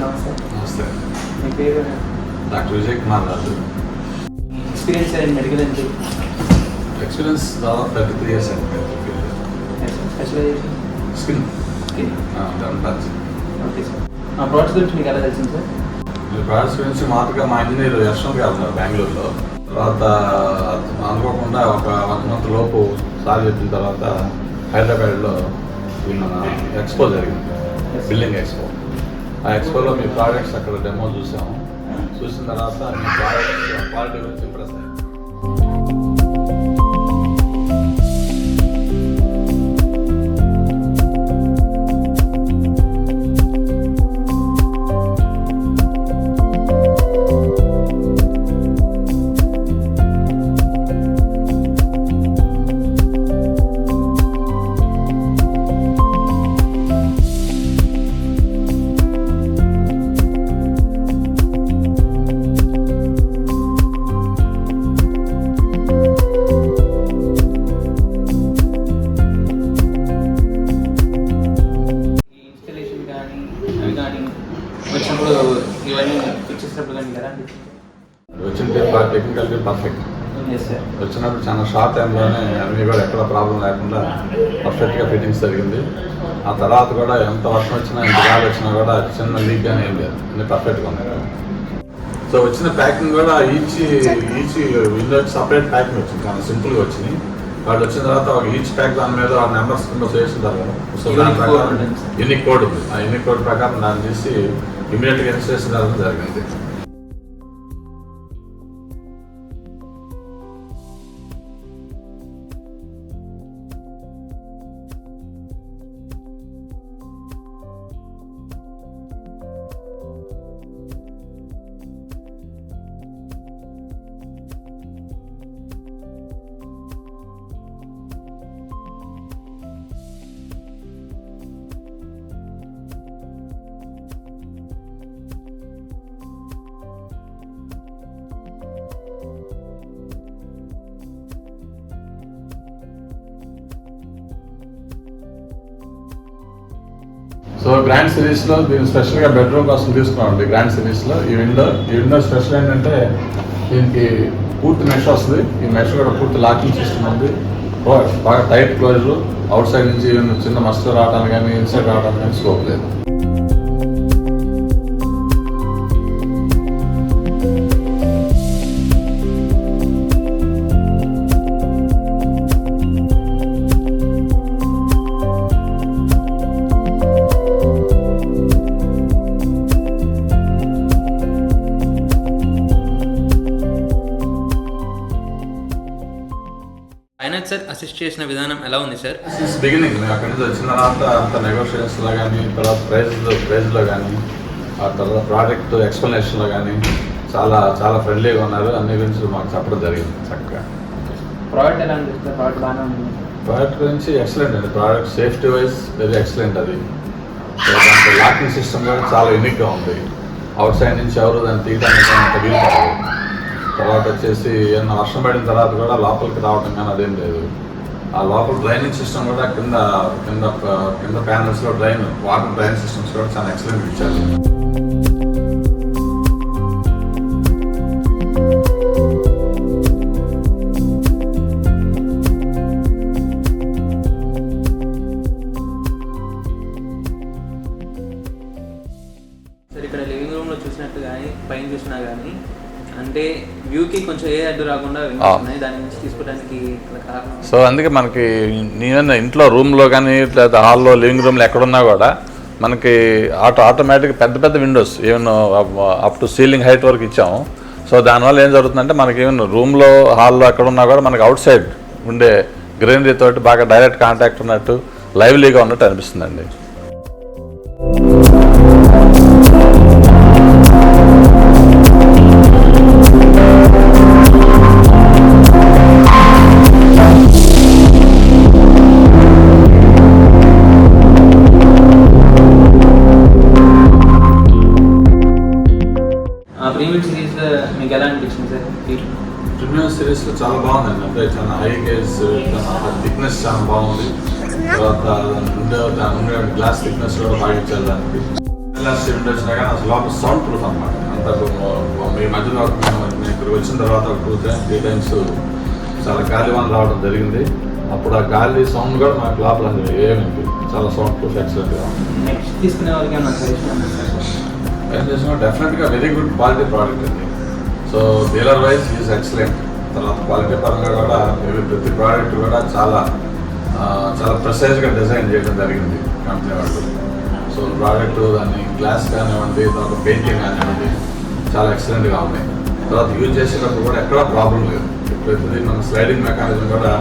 నమస్తే. మీ పేరు? Doctor Vijay Kumar Raju. Experience and medical and experience దాదాపు 33 years అండి. Specialisation skin okay dermatology. Sir. ఆ ప్రోడక్ట్స్ గురించి మీకు ఎలా తెలిసింది సార్? ఈ ప్రాడక్ట్స్ గురించి మామూలుగా మా ఇంజనీర్ యశ్వంత్ గారు ఉన్నారు బెంగళూరులో. తర్వాత అనుకోకుండా ఒక 1 month లోపు సార్ చెప్పిన తర్వాత హైదరాబాద్లో మన ఎక్స్పో జరిగింది, బిల్డింగ్ ఎక్స్పో. ఆ ఎక్స్పోలో మీ ప్రోడక్ట్స్ అక్కడ డెమో చూసాము. చూసిన తర్వాత మీ ప్రోడక్ట్స్ క్వాలిటీ గురించి ఇంప్రెస్ అయ్యింది. వచ్చినప్పుడు ఇవన్నీ ఇచ్చేసినప్పుడు కానీ కదా వచ్చింటే టెక్నికల్ పర్ఫెక్ట్. Yes sir. వచ్చినప్పుడు చాలా షార్ట్ టైంలోనే అన్నీ కూడా ఎక్కడ ప్రాబ్లం లేకుండా పర్ఫెక్ట్గా ఫిట్టింగ్స్ జరిగింది. ఆ తర్వాత కూడా ఎంత వర్షం వచ్చినా ఎంత గాలి వచ్చినా కూడా చిన్న లీక్ కానీ ఏం లేదు, అన్నీ పర్ఫెక్ట్గా ఉన్నాయి. సో వచ్చిన ప్యాకింగ్ కూడా ఈచ్ విండో సపరేట్ ప్యాకింగ్ వచ్చింది, చాలా సింపుల్గా వచ్చినాయి. వాళ్ళు వచ్చిన తర్వాత ఒక ఈచ్ ప్యాక్ దాని మీద ఆ నెంబర్స్ కింద చేస్తున్నారు కదా. సో దాని ప్రకారం యూనిక్ కోడ్ ఉంది. ఆ యూనిక్ కోడ్ ప్రకారం దాన్ని తీసి ఇమీడియట్గా ఇన్స్టేషన్ జరగడం జరిగింది. సో గ్రాండ్ సిరీస్లో దీన్ని స్పెషల్గా బెడ్రూమ్ కోసం తీసుకున్నామండి. గ్రాండ్ సిరీస్లో ఈ విండో స్పెషల్ ఏంటంటే దీనికి పూర్తి మెష్ వస్తుంది. ఈ మెష్ కూడా పూర్తి లాకింగ్ సిస్టమ్ ఉంది. బాగా టైట్ క్లోజర్. అవుట్ సైడ్ నుంచి చిన్న మస్టర్ రావడానికి కానీ ఇన్సైడ్ రావడానికి కానీ స్కోప్ లేదు. ఫైనాన్స్ సార్ అసిస్ట్ చేసిన విధానం ఎలా ఉంది సార్? బిగినింగ్ మేము అక్కడి నుంచి వచ్చిన తర్వాత అంత నెగోషియేషన్స్లో కానీ, తర్వాత ప్రైజ్లో కానీ, ఆ తర్వాత ప్రోడక్ట్ ఎక్స్ప్లెనేషన్లో కానీ చాలా చాలా ఫ్రెండ్లీగా ఉన్నారు. అన్ని గురించి మాకు చెప్పడం జరిగింది చక్కగా. ప్రోడక్ట్ ఎలా అనిపిస్తుంది? ప్రోడక్ట్ బాగానే ఉంది. ప్రోడక్ట్ గురించి ఎక్సలెంట్ అండి. Product safety wise very excellent. అది దాంట్లో లాకింగ్ సిస్టమ్ కూడా చాలా యూనిక్గా ఉంది. అవుట్ సైడ్ నుంచి ఎవరు దాన్ని తీయడానికి అంత వీలు కాదు. తర్వాత వచ్చేసి ఏమన్నా వర్షం పడిన తర్వాత కూడా లోపలికి రావడం కానీ అదేం లేదు. ఆ లోపల డ్రైనింగ్ సిస్టమ్ కూడా కింద ప్యానల్స్లో వాటర్ డ్రైన్ సిస్టమ్స్ కూడా చాలా ఎక్సలెంట్ ఇచ్చారు. సార్ ఇక్కడ లివింగ్ రూమ్లో చూసినట్టు కానీ పైన చూసినా కానీ అంటే వ్యూకి కొంచెం ఏ అడ్డు రాకుండా ఉన్నాయి. దాని నుంచి తీసుకోవడానికి కారణం. సో అందుకే మనకి నేను ఇంట్లో రూమ్లో కానీ లేదా హాల్లో లివింగ్ రూమ్లో ఎక్కడున్నా కూడా మనకి ఆటోమేటిక్ పెద్ద Windows even up to ceiling height వరకు ఇచ్చాము. సో దానివల్ల ఏం జరుగుతుందంటే మనకి ఈవెన్ రూమ్లో హాల్లో ఎక్కడున్నా కూడా మనకి అవుట్ సైడ్ ఉండే గ్రీనరీ తోటి బాగా డైరెక్ట్ కాంటాక్ట్ ఉన్నట్టు లైవ్లీగా ఉన్నట్టు అనిపిస్తుందండి. ప్రీమియం సిరీస్ మీకు ఎలా అనిపించింది సార్? ప్రీమియం సిరీస్లో చాలా బాగుందండి. అంటే చాలా హై గేజ్, థిక్నెస్ చాలా బాగుంది. తర్వాత ఉండే గ్లాస్ థిక్నెస్ కూడా బాగా ఇచ్చారు దానికి. గ్లాస్ విండో వచ్చినా కానీ అసలు లోపల సౌండ్ ప్రూఫ్ అనమాట. అంత మీ మధ్యలో మేము ఇక్కడికి వచ్చిన తర్వాత 2-3 టైమ్స్ చాలా గాలి వన్ రావడం జరిగింది. అప్పుడు ఆ గాలి సౌండ్ కూడా మాకు లోపల ఏమి చాలా సౌండ్ ప్రూఫ్ ఎక్సలెంట్గా ఉంది. నెక్స్ట్ తీసుకునే వాళ్ళకి ఏమన్నా సజెషన్ ఉంది సార్? ఏం చేసినా డెఫినెట్గా వెరీ గుడ్ క్వాలిటీ ప్రోడక్ట్ అండి. So dealer wise is excellent. తర్వాత క్వాలిటీ పరంగా కూడా ప్రతి ప్రోడక్ట్ కూడా చాలా ప్రెసైజ్గా డిజైన్ చేయడం జరిగింది కంపెనీ వాళ్ళు. సో ప్రోడక్ట్ దాన్ని గ్లాస్ కానివ్వండి, తర్వాత పెయింటింగ్ కానివ్వండి చాలా ఎక్సలెంట్గా ఉన్నాయి. తర్వాత యూజ్ చేసేటప్పుడు కూడా ఎక్కడా ప్రాబ్లం లేదు. ప్రతిదీ మన స్లైడింగ్ మెకానిజం కూడా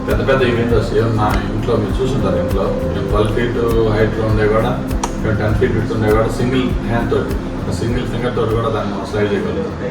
పెద్ద పెద్ద విండోస్ ఏమో నా ఇంట్లో మీరు చూసుంటారు. ఇంట్లో 12 feet హైట్లో ఉండే కూడా 10 feet విడ్త్ ఉండే కూడా సింగిల్ హ్యాండ్ తోటి ఒక సింగిల్ ఫింగర్ తోటి కూడా దాన్ని మనం స్లైడ్ చేయగలుగుతాం.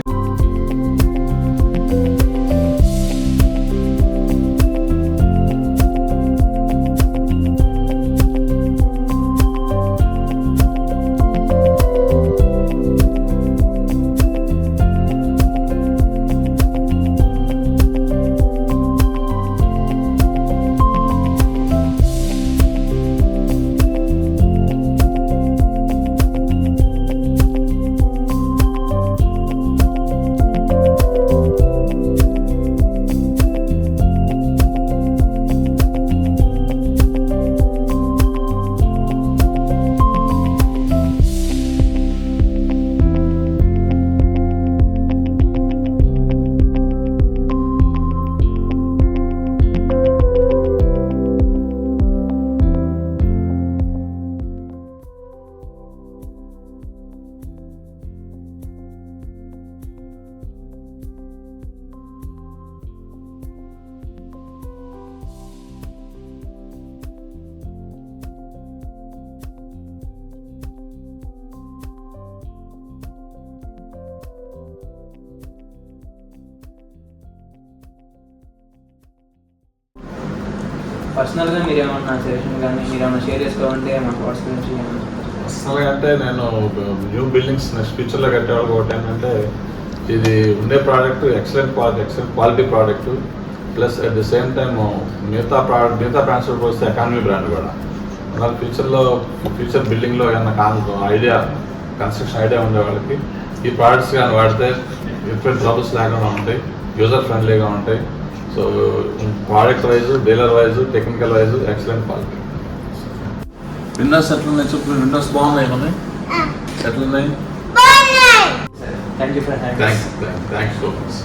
పర్సనల్గా మీరు ఏమన్నా సజెషన్ కానీ మీరు ఏమన్నా షేర్ చేసుకోవాలంటే మన థాట్స్ గురించి పర్సనల్గా అంటే నేను న్యూ బిల్డింగ్స్ నెక్స్ట్ ఫ్యూచర్లో కట్టేవాళ్ళకి ఒకటి ఏంటంటే ఇది ఉండే product excellent quality product plus at the same time మిగతా బ్రాండ్స్ వస్తే ఎకానమీ బ్రాండ్ కూడా. అలాగే ఫ్యూచర్ బిల్డింగ్లో ఏమన్నా కన్స్ట్రక్షన్ ఐడియా ఉండే వాళ్ళకి ఈ ప్రోడక్ట్స్ కానీ వాడితే డిఫరెంట్ ట్రబుల్స్ లేకుండా ఉంటాయి, యూజర్ ఫ్రెండ్లీగా ఉంటాయి. So product wise, dealer wise, technical wise excellent quality. Windows ఎట్లున్నాయి చెప్పు. విండోస్ బాగున్నాయి మనకి. ఎట్లున్నాయి? Thank you for having. Thanks so much.